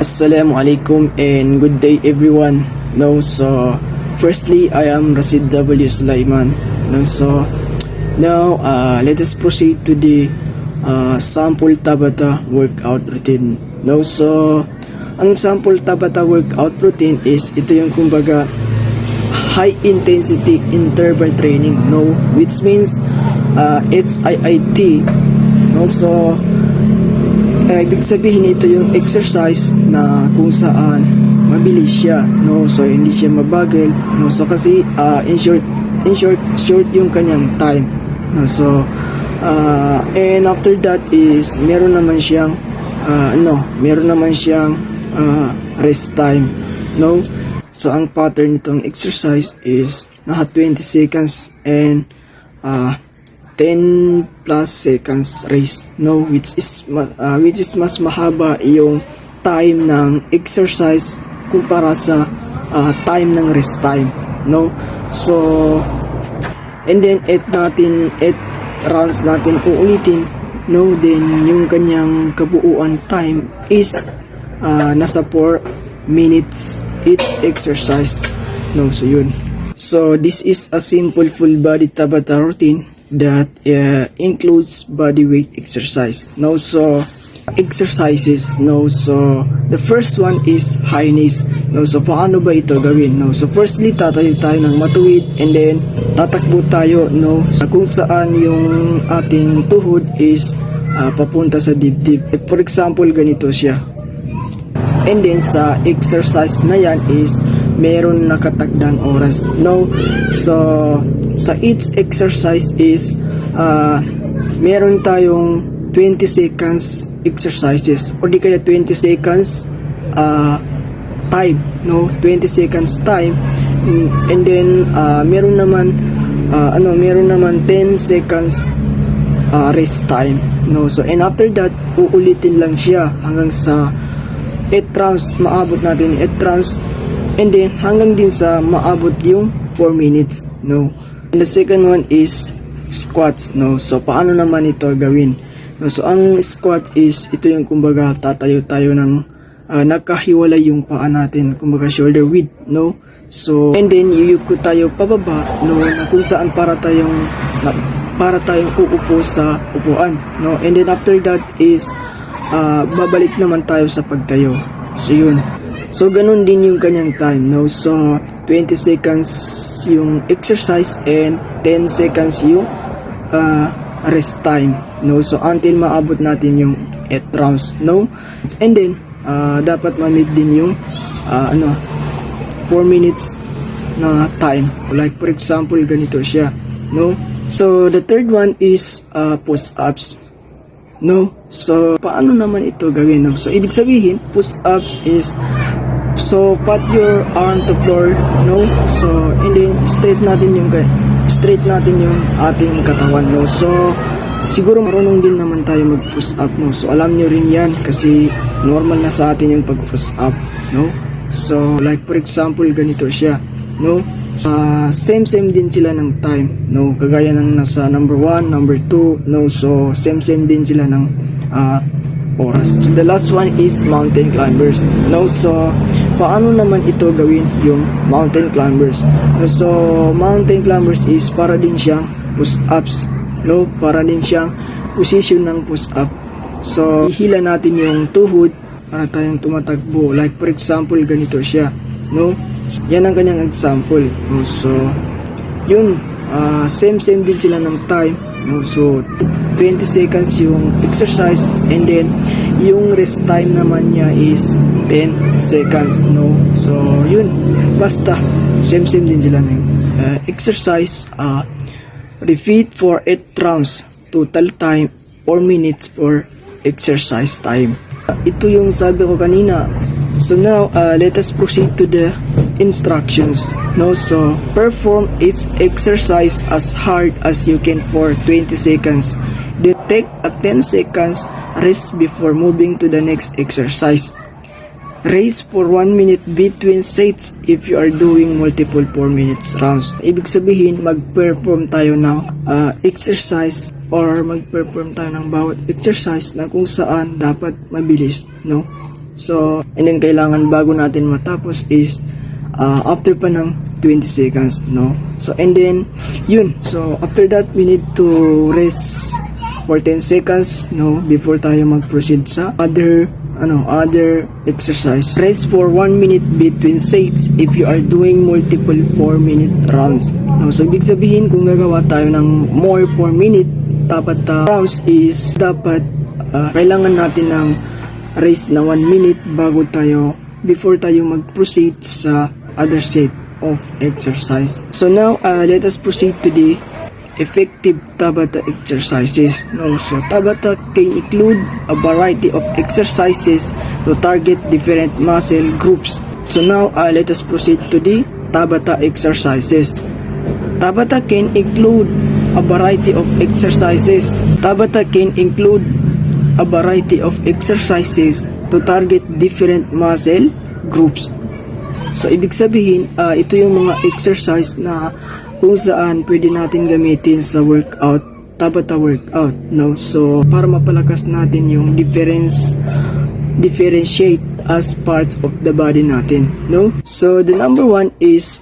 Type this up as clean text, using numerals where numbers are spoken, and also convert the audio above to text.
Assalamualaikum and good day everyone. So firstly I am Rasid W. Sulaiman. Now let us proceed to the sample Tabata workout routine. So ang sample Tabata workout routine is ito yung kumbaga high intensity interval training, which means it's HIIT. So ibig sabihin ito yung exercise na kung saan mabilis siya, so hindi siya mabagal, so kasi in short yung kanyang time, and after that is meron naman siyang rest time, so ang pattern nitong exercise is naka 20 seconds and 10 plus seconds race, which is mas mahaba yung time ng exercise kumpara sa time ng rest time, so and then 8 rounds natin uulitin, then yung kanyang kabuuan time is nasa 4 minutes each exercise, so yun. So this is a simple full body Tabata routine that includes body weight exercise. So exercises, so the first one is high knees. So paano ba ito gawin? So firstly, tatayo tayo ng matuwid and then tatakbo tayo, kung saan yung ating tuhod is papunta sa dibdib. For example, ganito siya. And then sa exercise na yan is meron nakatakdang oras, so sa each exercise is meron tayong 20 seconds exercises or di kaya 20 seconds time, 20 seconds time, and then meron naman 10 seconds rest time, so and after that uulitin lang siya hanggang sa 8 rounds, maabot natin 8 rounds, and then hanggang din sa maabot yung 4 minutes, And the second one is squats, so paano naman ito gawin? So ang squat is ito yung kumbaga tatayo tayo ng nagkahiwalay yung paa natin, kumbaga shoulder width, so and then yuyuko tayo pababa, na kung saan para tayong uupo sa upuan, and then after that is babalik naman tayo sa pagtayo, so yun. So ganun din yung kanyang time, so 20 seconds yung exercise and 10 seconds yung rest time, so until maabot natin yung 8 rounds, and then dapat ma-meet din yung 4 minutes na time, like for example ganito siya, so the third one is push-ups, so paano naman ito gawin, so ibig sabihin push-ups is so pat your arm to floor, so and then straight natin yung ating katawan, so siguro marunong din naman tayo mag push up, so alam nyo rin yan kasi normal na sa atin yung pag push up, so like for example ganito siya, same din sila ng time, kagaya ng nasa number 1, number 2, so same din sila ng oras. The last one is mountain climbers, so paano naman ito gawin yung mountain climbers? So mountain climbers is para din siyang push-ups, para din siyang position ng push-up, so ihila natin yung tuhod para tayong tumatakbo, like for example ganito siya, yan ang kanyang example, so yun, same din sila ng time, so 20 seconds yung exercise and then yung rest time naman niya is 10 seconds, so yun, basta same din sila ng exercise, repeat for 8 rounds, total time 4 minutes for exercise time. Ito yung sabi ko kanina. So now let us proceed to the instructions, so perform each exercise as hard as you can for 20 seconds. Then take a 10 seconds rest before moving to the next exercise. Race for 1 minute between sets if you are doing multiple 4 minutes rounds. Ibig sabihin, mag-perform tayo ng exercise or mag-perform tayo ng bawat exercise na kung saan dapat mabilis, So, and then kailangan bago natin matapos is after pa ng 20 seconds, no? So, and then, yun. So, after that, we need to rest for 10 seconds, no? Before tayo mag-proceed sa other exercise. Rest for 1 minute between sets if you are doing multiple 4-minute rounds. No? So, ibig sabihin, kung gagawa tayo ng more 4-minute, dapat rounds is dapat kailangan natin ng rest na 1 minute before tayo mag-proceed sa other set of exercise. So now, let us proceed to the effective Tabata exercises. No? So Tabata can include a variety of exercises to target different muscle groups. So now, let us proceed to the Tabata exercises. Tabata can include a variety of exercises. Tabata can include a variety of exercises to target different muscle groups. So, ibig sabihin, ito yung mga exercise na kung saan pwede natin gamitin sa workout, Tabata workout, no? So, para mapalakas natin yung differentiate as parts of the body natin, no? So, the number one is